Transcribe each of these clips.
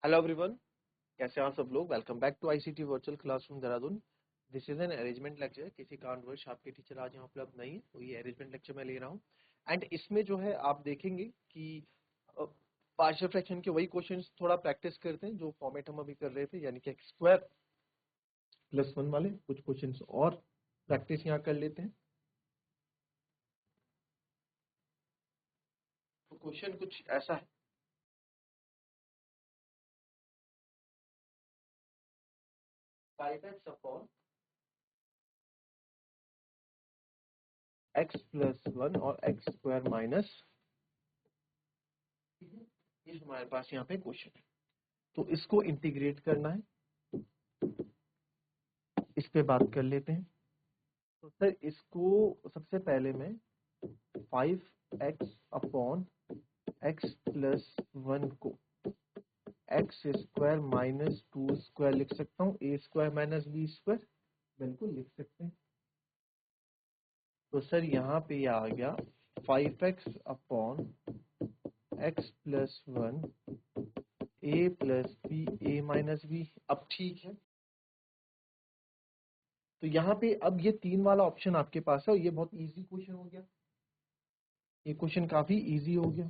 Hello everyone, कैसे हैं आप सब लोग। Welcome back to ICT virtual classroom Dehradun. This is an arrangement lecture. किसी कारणवश आपके टीचर आज यहाँ उपलब्ध नहीं है, तो ये अरेंजमेंट लेक्चर मैं ले रहा हूँ। एंड इसमें जो है आप देखेंगे कि पार्शियल फ्रैक्शन के वही क्वेश्चंस थोड़ा प्रैक्टिस करते हैं जो फॉर्मेट हम अभी कर रहे थे, यानी कि एक्स स्क्वायर प्लस वन वाले कुछ क्वेश्चंस और प्रैक्टिस यहाँ कर लेते हैं। तो क्वेश्चन कुछ ऐसा है, 5x upon x plus one और एक्स स्क्वायर माइनस, ये हमारे पास यहाँ पे क्वेश्चन है। तो इसको इंटीग्रेट करना है, इस पे बात कर लेते हैं। तो सर इसको सबसे पहले मैं 5x upon x plus one को x square minus two square लिख सकता हूँ, a square minus b square, बिल्कुल लिख सकते हैं। तो सर यहाँ पे आ गया 5x upon x plus one a plus b a minus b. अब ठीक है, तो यहाँ पे अब ये तीन वाला ऑप्शन आपके पास है और ये बहुत इजी क्वेश्चन हो गया, ये क्वेश्चन काफी इजी हो गया।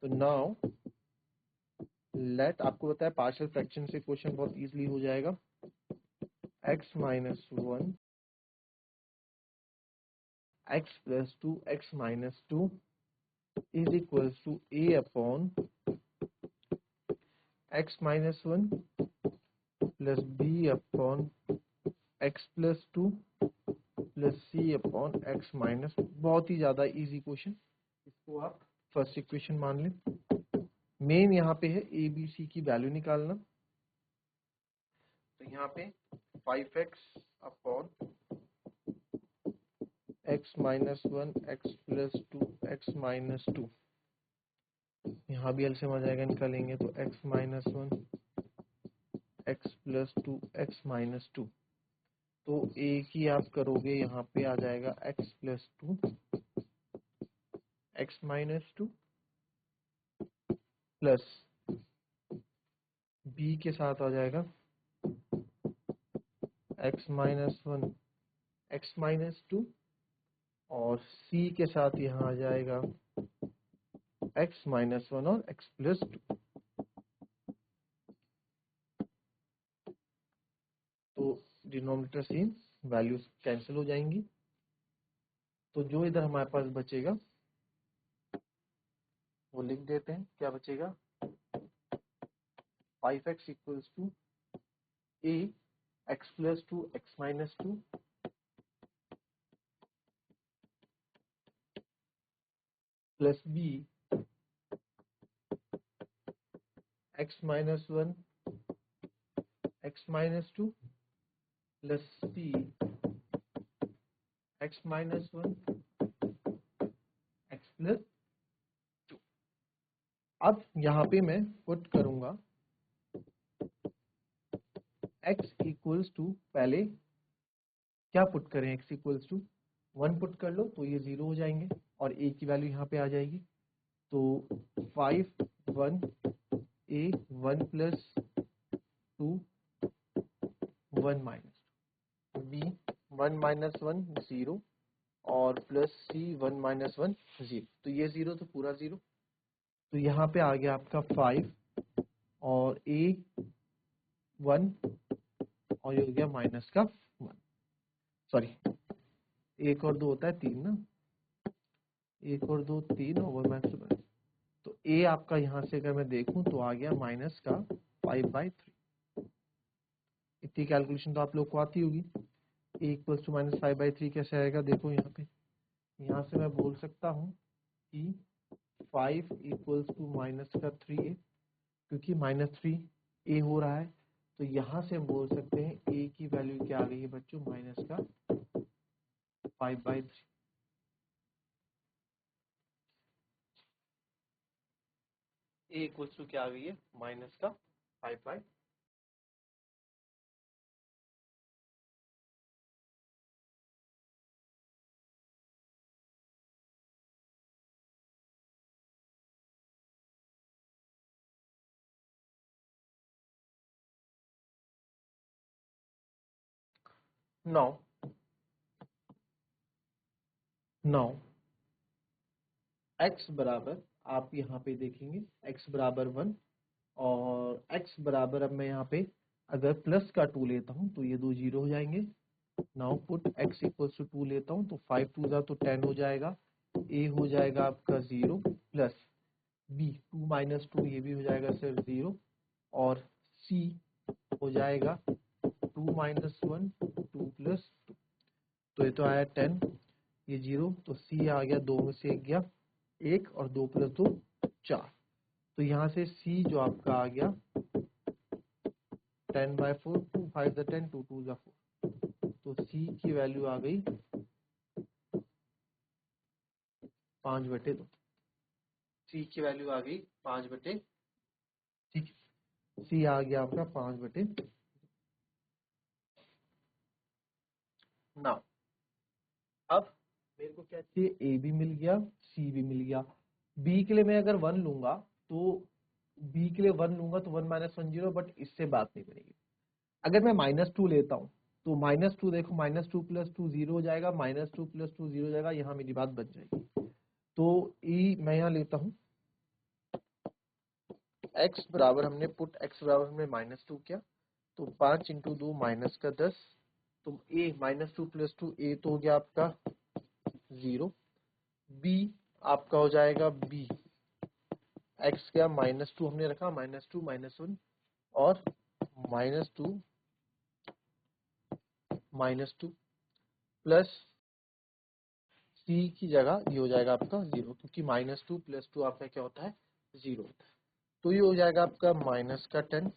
तो नाउ लेट, आपको बताया पार्शियल फ्रैक्शन से क्वेश्चन बहुत इजीली हो जाएगा। x minus one x plus two x minus two is equal to A upon x minus one plus B upon x plus two plus C upon x minus. बहुत ही ज्यादा easy question, इसको आप first equation मान लें। Main यहाँ पे है ए बी सी की वैल्यू निकालना। तो यहाँ पे 5x upon x minus one x plus two x minus two, यहाँ भी एलसीएम आ जाएगा, निकालेंगे तो x minus one x plus two x minus two. तो एक ही आप करोगे, यहाँ पे आ जाएगा x plus two x minus two plus B के साथ आ जाएगा x minus one x minus two और सी के साथ यहाँ आ जाएगा एक्स माइनस वन और एक्स प्लस टू। तो डिनोमिनेटर सेम, वैल्यूज कैंसिल हो जाएंगी। तो जो इधर हमारे पास बचेगा वो लिख देते हैं। क्या बचेगा? 5x equals to A x plus two x minus two plus B x minus one x minus two plus C x minus one x plus two. अब यहाँ पे मैं पुट करूंगा x इक्वल्स टू, पहले क्या पुट करें, x equals to one put कर लो तो ये जीरो हो जाएंगे और a की वैल्यू यहाँ पे आ जाएगी। तो 5 1 a 1 plus two 1 minus b 1 minus one zero और प्लस सी 1 माइनस वन जीरो। तो ये जीरो तो पूरा जीरो। तो यहाँ पे आ गया आपका 5 और a 1 और ये हो गया माइनस का 1, सॉरी एक और दो होता है तीन ना, एक और दो तीन और वन माइनस टू। तो a आपका यहाँ से अगर मैं देखूं तो आ गया माइनस का 5/3। इतनी कैलकुलेशन तो आप लोग को आती होगी। a इक्वल्स टू माइनस 5/3 कैसे आएगा, देखो यहाँ पे, यहाँ से मैं बोल सकता हूँ कि 5 इक्वल्स टू माइनस का 3a, क्योंकि माइनस 3a हो रहा है। तो यहाँ से हम बोल सकते हैं a की वैल्यू क्या आ गई है बच्चों, माइनस का 5/3। a इक्वल्स टू क्या आ गई है, माइनस का 5/3। नाउ x बराबर, आप यहाँ पे देखेंगे x बराबर 1 और x बराबर, अब मैं यहाँ पे अगर प्लस का 2 लेता हूँ तो ये दो 0 हो जाएंगे। Now put x equals to 2 लेता हूँ तो 5 2 जा तो 10 हो जाएगा। a हो जाएगा आपका 0 प्लस b 2 माइनस 2 ये भी हो जाएगा सर 0 और c हो जाएगा 2 माइनस 1 2 प्लस 2, तो ये तो आया 10, ये 0 तो c आ गया, 2 में से 1 गया 1 और 2 प्लस 2 4, तो यहाँ से c जो आपका आ गया 10/4, 2 5 10 2 2 4, तो c की वैल्यू आ गई 5/2, c की वैल्यू आ गई 5/, ठीक, c आ गया आपका 5/। नाउ अब मेरे को क्या चाहिए, a भी मिल गया c भी मिल गया। b के लिए मैं अगर 1 लूंगा तो b के लिए 1 लूंगा तो 1 माइनस 1 0, बट इससे बात नहीं बनेगी। अगर मैं -2 लेता हूँ तो -2 देखो, -2 प्लस 2 0 हो जाएगा, -2 प्लस 2 0 हो जाएगा, यहाँ मेरी बात बन जाएगी। तो e मैं यहाँ लेता हूँ x बराबर, हमने पुट x बराबर हमने -2 किया तो 5 इंटू 2 -10, तो a -2 प्लस 2 a तो हो गया आपका 0, b आपका हो जाएगा b, x क्या -2 हमने रखा, -2 -1 और -2 -2 प्लस c की जगह ये हो जाएगा आपका 0, क्योंकि -2 प्लस 2 आपका क्या होता है 0 होता है, तो ये हो जाएगा आपका -10,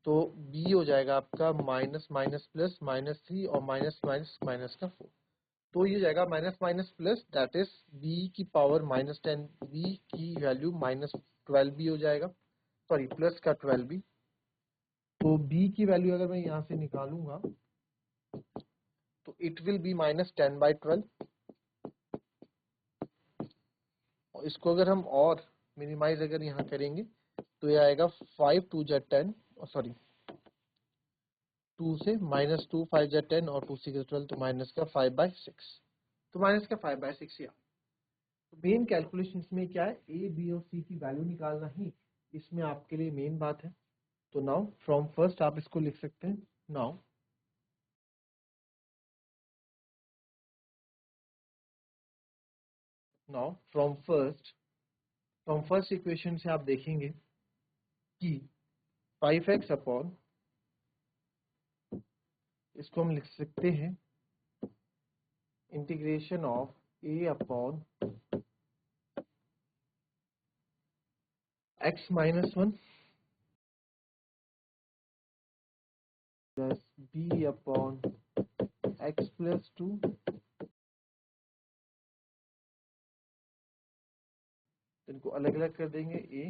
तो b हो जाएगा आपका माइनस माइनस प्लस -3 और माइनस माइनस माइनस का 4, तो ये जाएगा minus minus plus, that is b की पावर -10, b की वैल्यू -12b हो जाएगा, सॉरी प्लस का 12b, तो b की वैल्यू अगर मैं यहाँ से निकालूंगा तो इट विल बी -10/12, और इसको अगर हम और मिनिमाइज अगर यहाँ करेंगे तो ये आएगा 5 2 जा 10, सॉरी 2 से -2 5 जा 10 और 2 6 12, तो माइनस का 5/6, तो माइनस का 5/6 यहाँ। तो मेन कैलकुलेशन में क्या है, ए बी और सी की वैल्यू निकालना ही इसमें आपके लिए मेन बात है। तो नाउ फ्रॉम फर्स्ट आप इसको लिख सकते हैं, नाउ फ्रॉम फर्स्ट इक्वेशन से आप देखेंगे कि 5x अपॉन, इसको हम लिख सकते हैं integration of a upon x minus 1 plus b upon x plus 2, इनको अलग अलग कर देंगे, a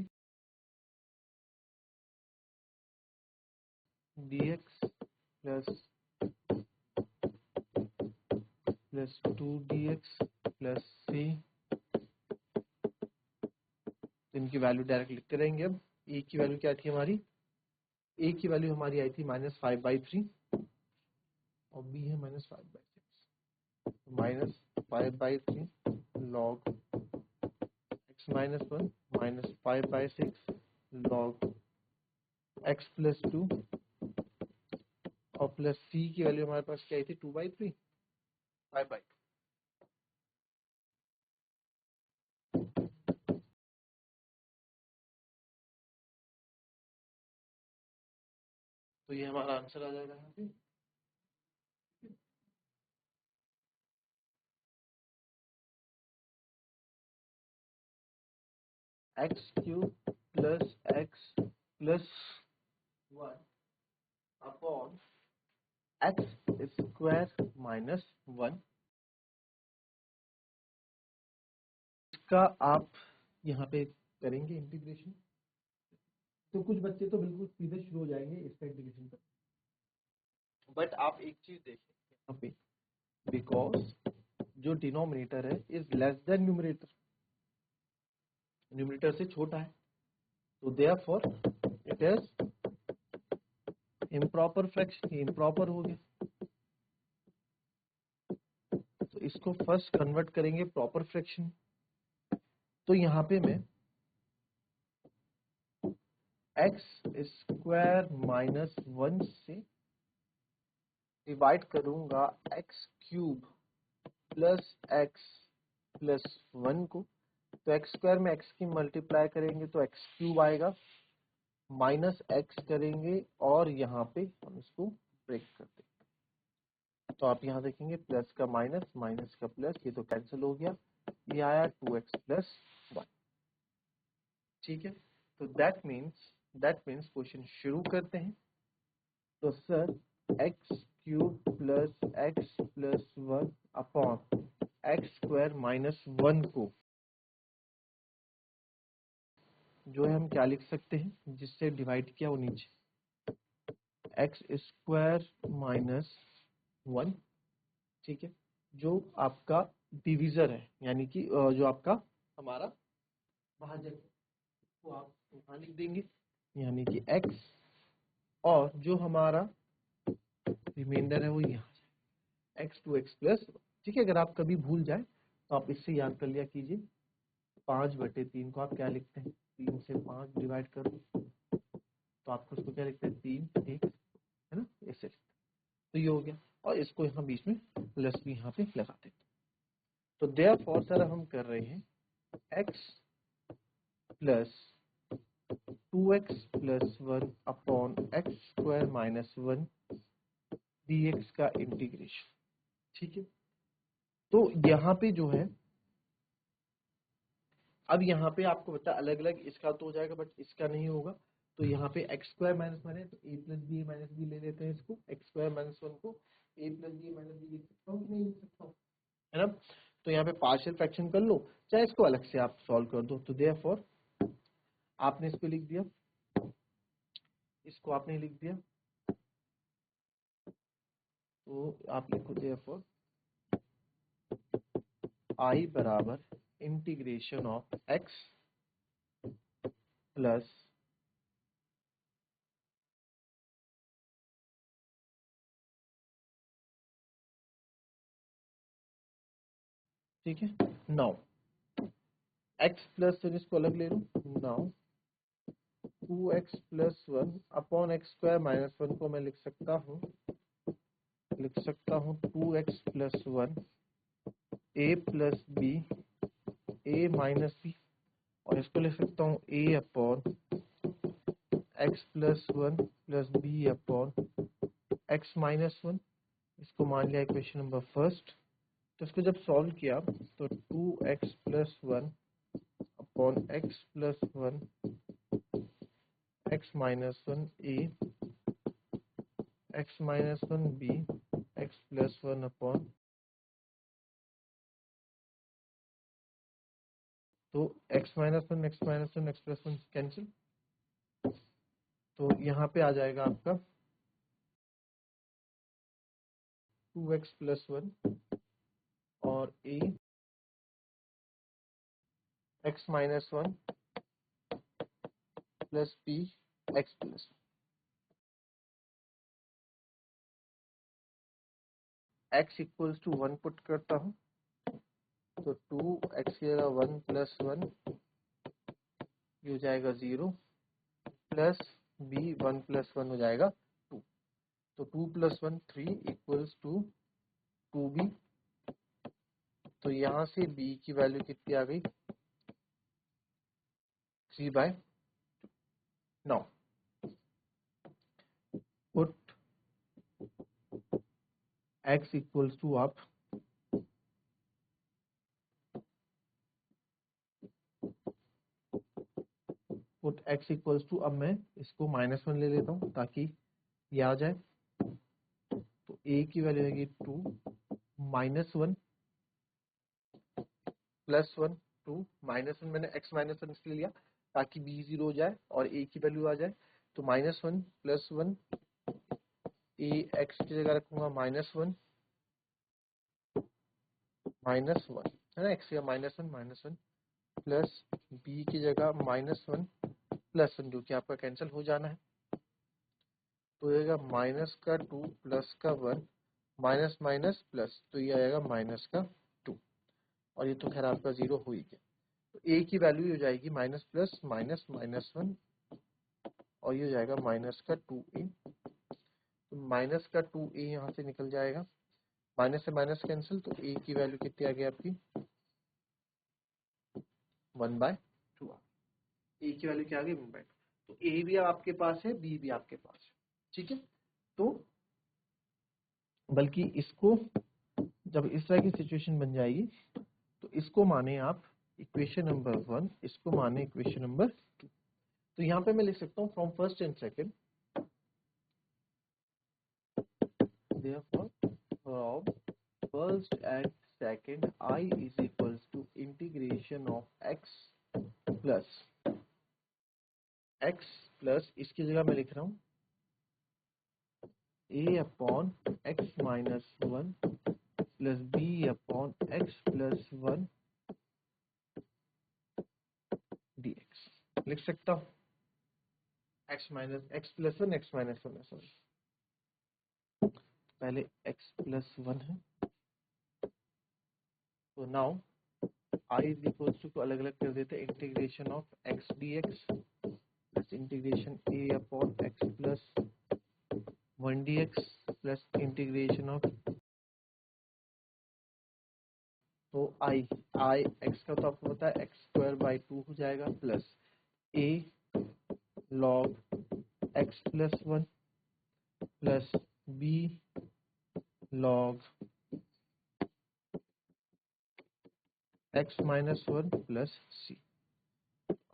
dx plus 2 dx plus c, इनकी वैल्यू डायरेक्ट लिखते रहेंगे। अब a की वैल्यू क्या थी हमारी, a की वैल्यू हमारी आई थी -5/3 और b है -5/6, -5/3 log x minus 1 -5/6 log x plus 2 और प्लस c की वैल्यू हमारे पास क्या आई थी 2/3 5/2, तो ये हमारा आंसर आ जाएगा यहाँ पे। x³ plus x plus 1 upon x square minus 1, इसका आप यहाँ पे करेंगे इंटीग्रेशन, तो कुछ बच्चे तो बिल्कुल सीधे शुरू हो जाएंगे इसका इंटीग्रेशन कर, बट आप एक चीज देखें यहाँ पे, बिकॉज जो डिनोमिनेटर है is less than numerator, numerator से छोटा है, तो therefore it is improper fraction, improper हो गया। इसको फर्स्ट कन्वर्ट करेंगे प्रॉपर फ्रैक्शन। तो यहाँ पे मैं एक्स स्क्वायर माइनस 1 से डिवाइड करूंगा x cube plus x plus 1 को। तो एक्स स्क्वायर में एक्स की मल्टीप्लाई करेंगे तो एक्स क्यूब आएगा, माइनस एक्स करेंगे और यहाँ पे हम इसको ब्रेक कर देंगे। तो आप यहाँ देखेंगे प्लस का माइनस, माइनस का प्लस, ये तो कैंसिल हो गया, ये आया 2x प्लस 1। ठीक है, तो दैट मीन्स क्वेश्चन शुरू करते हैं। तो sir x cube plus x plus 1 upon x square minus 1 को जो है हम क्या लिख सकते हैं, जिससे डिवाइड किया वो नीचे एक्स स्क्वायर माइनस 1। ठीक है, जो आपका डिवीजर है, यानी कि जो आपका हमारा भाजक है, वो आप यहाँ लिख देंगे, यानी कि x, और जो हमारा रिमाइंडर है वो यहाँ x 2x प्लस। ठीक है, अगर आप कभी भूल जाए तो आप इससे याद कर लिया कीजिए, 5/3 को आप क्या लिखते हैं, 3 से 5 डिवाइड करो तो आपको उसको क्या लिखते हैं, 3 1, है ना, ऐसे। तो ये हो गया, और इसको यहाँ बीच में प्लस भी यहाँ पे लगाते हैं। तो देयरफॉर सर हम कर रहे हैं x plus 2x plus 1 upon x square minus 1 dx का इंटीग्रेशन। ठीक है, तो यहाँ पे जो है, अब यहाँ पे आपको बता अलग अलग इसका तो हो जाएगा बट इसका नहीं होगा। तो यहाँ पे एक्स स्क्वायर माइनस 1 है तो ए प्लस बी माइनस बी ले लेते हैं इसको, एक्स स्क्वायर माइनस 1 को ए प्लस बी माइनस बी लिख सकता हूँ कि नहीं लिख सकता हूँ, है ना। तो यहाँ पे पार्शियल फ्रैक्शन कर लो, चाहे इसको अलग से आप सॉल्व कर दो। तो देयरफॉर आपने इसको लिख दिया, इसको आपने लिख दिया, तो आप लिखो देयरफॉर आई बराबर इंटीग्रेशन ऑफ एक्स प्लस ठीक है, नाउ एक्स प्लस, इसको अलग ले लो, now 2x plus 1 upon x square minus 1 को मैं लिख सकता हूँ 2x plus 1 a plus b a minus b, और इसको लिख सकता हूँ a upon x plus 1 plus B upon x minus 1। इसको मान लिया इक्वेशन नंबर फर्स्ट। तो इसको जब सॉल्व किया तो 2x plus 1 upon x plus 1 x minus 1 a x minus 1 b x plus 1 upon, तो x minus 1 x minus 1 x plus 1 cancel, तो यहाँ पे आ जाएगा आपका 2x प्लस 1 और a x minus 1 plus b x plus, x equals to 1 put करता हूँ तो 2x की जगह 1 प्लस 1 ये हो जाएगा 0 प्लस b 1 प्लस 1 हो जाएगा 2। तो 2 प्लस 1 3 इक्वल्स टू 2b। तो यहाँ से b की वैल्यू कितनी आ गई, 3/2। Now put x equals to आप पुट x इक्वल्स टू, अब मैं इसको -1 ले लेता हूँ ताकि ये आ जाए। तो a की वैल्यू रहेगी 2 -1 प्लस 1 2 -1, मैंने x -1 इसलिए लिया ताकि b 0 हो जाए और a की वैल्यू आ जाए। तो -1 प्लस 1 a x की जगह रखूंगा -1 है ना, x की -1 प्लस b की जगह -1 प्लस 1 जो कि आपका कैंसिल हो जाना है। तो आएगा -2 प्लस का 1 माइनस माइनस प्लस, तो ये आएगा -1। और ये तो खैर आपका 0 हो ही गया। तो a की वैल्यू हो जाएगी माइनस प्लस माइनस माइनस 1 और ये हो जाएगा माइनस का 2a। तो माइनस का 2a यहाँ से निकल जाएगा, माइनस से माइनस कैंसिल, तो a की वैल्यू कितनी आ गई आपकी 1/2। a की वैल्यू क्या आ गई 1/2। तो a भी आपके पास है, b भी आपके पास है, ठीक है। तो बल्कि इसको जब इस तरह की सिचुएशन बन जाएगी तो इसको माने आप इक्वेशन नंबर 1, इसको माने इक्वेशन नंबर 2। तो यहाँ पे मैं लिख सकता हूँ from first and second, therefore from first and second I is equals to integration of x plus इसकी जगह मैं लिख रहा हूँ a upon x minus 1 plus b upon x plus 1 dx लिख सकता हूँ। x minus x plus 1 x minus 1 है, सॉरी पहले x प्लस 1 है। तो now I is equals to अलग अलग कर देते हैं, integration of x dx plus integration a upon x plus 1 dx plus integration of, तो I x का तो आपको पता है x²/2 हो जाएगा plus a log x plus 1 plus b log x minus 1 plus c।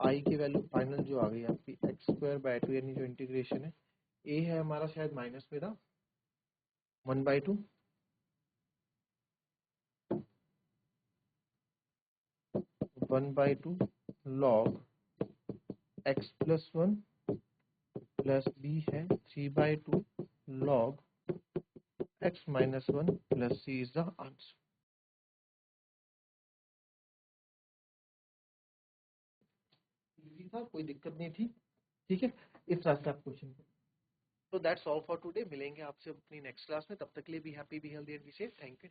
I की वैल्यू फाइनल जो आ गई आपकी x²/2 यानी जो इंटीग्रेशन है, a है हमारा शायद माइनस में था 1/2 1/2 log x plus 1 plus b है 3/2 log x minus 1 plus c is the answer. था, कोई दिक्कत नहीं थी, ठीक है। इस तरह से आप क्वेश्चन। तो दैट्स ऑल फॉर टुडे, मिलेंगे आपसे अपनी नेक्स्ट क्लास में, तब तक के लिए be happy, be healthy and be safe. Thank you.